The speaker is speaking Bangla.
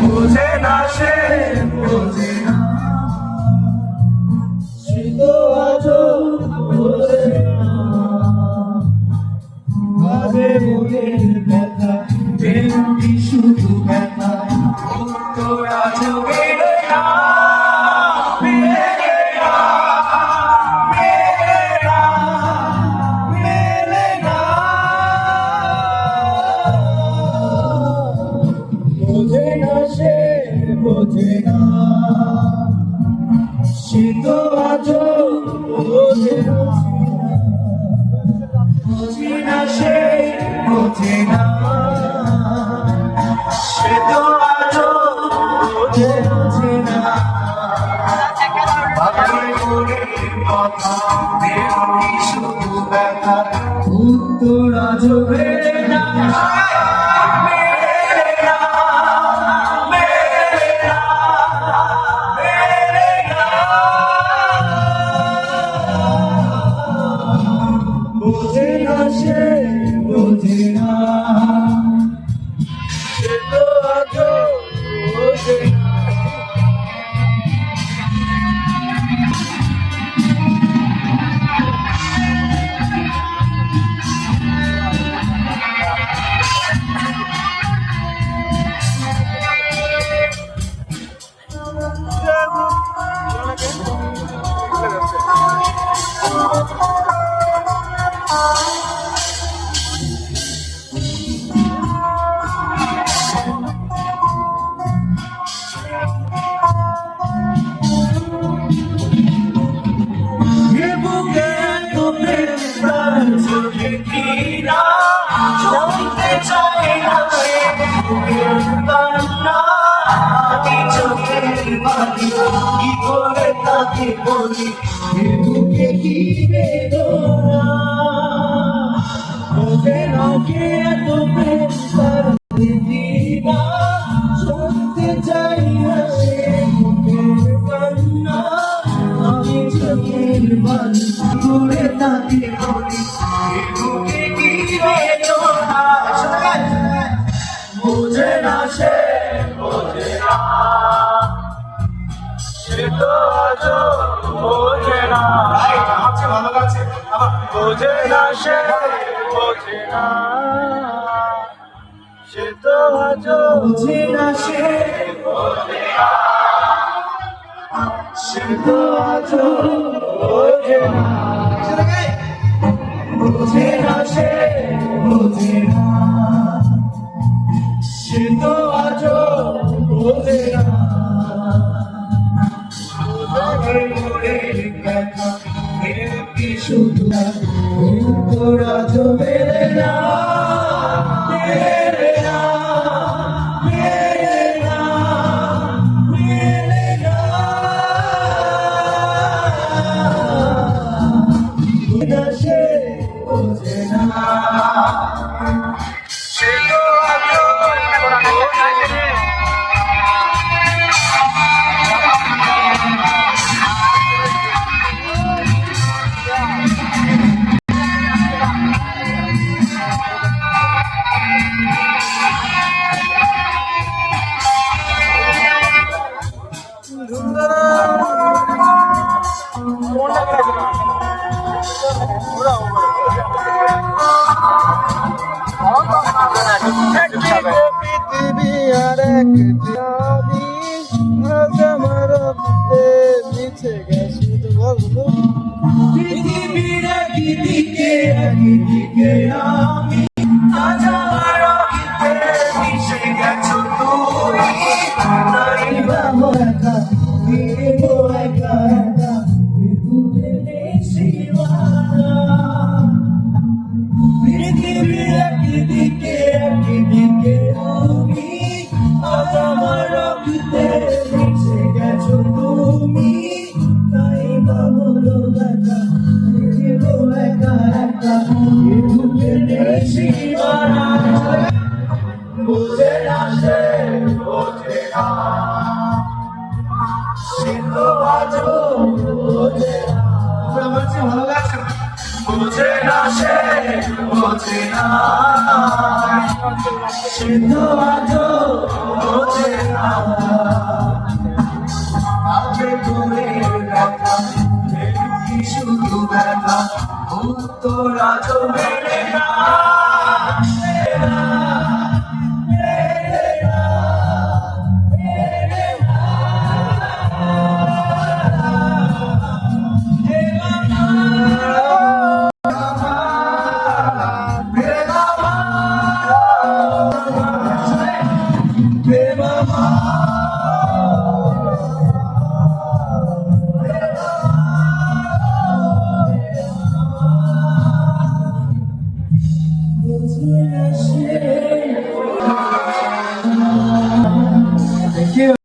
বোঝে না সে, বোঝে না, সে তো আজও বোঝে না। ভাবে মনের ব্যথা, বেরোটি শুধু ব্যথা, উত্তর আজও মেলে না, মেলে না, মেলে না, মেলে না। বোঝে না সে, বোঝে না, সে তো আজও বোঝে না। বোঝে না সে, বোঝে না, সে তো আজও বোঝে না। ভাবে মনের কথা, বেরোটি শুধু ব্যথা, উত্তর আজও মেলে না, মেলে না, মেলে না, মেলে না। বোঝে না সে, বোঝে না, সে তো আজও বোঝে না। কি করে তাকে বলি বুকে কি বেদনা, বোঝে না কে এত প্রেম তার দিদিনা, শুনতে চাই না সে মুখের কান্না, আমি চোখের বালি করে তাকে বলি বুকে কি বেদনা। বোঝে না সে, বোঝে না, সে তো আজও বোঝে না। ভালো লাগছে, বোঝে না সে, বোঝে না, সে তো আজও বোঝে না সে, বোঝে না, সে তো আজও বোঝে না। বোঝে না সে, বোঝে না, সে তো আজও বোঝে না। শুধু উত্তর আজও মেলে না, মেলে না, মেলে না, মেলে না। বোঝে না সে, বোঝে না, সে তো আজও বোঝে না। পৃথিবী আর এক আমি আমার মিছে গেছি তো বলবো পৃথিবীর একদিকে, একদিকে আমি, আজ আমার রক্তে মিশে গেছো তুমি। নাই ভাবো একা, ফিরবো একা একা, বুকে নেই সীমানা। পৃথিবীর একদিকে, একদিকে আমি, আজ আমার রক্তে মিশে গেছো তুমি। নাই ভাবো একা, ফিরবো একা একা, বুকে নেই সীমানা। বোঝে না সে, বোঝে না, সে তো আজও বোঝে না। আমার চেয়ে ভালো লাগছে না। বোঝে না সে, বোঝে না, সে তো আজও তোরা তো মেনে না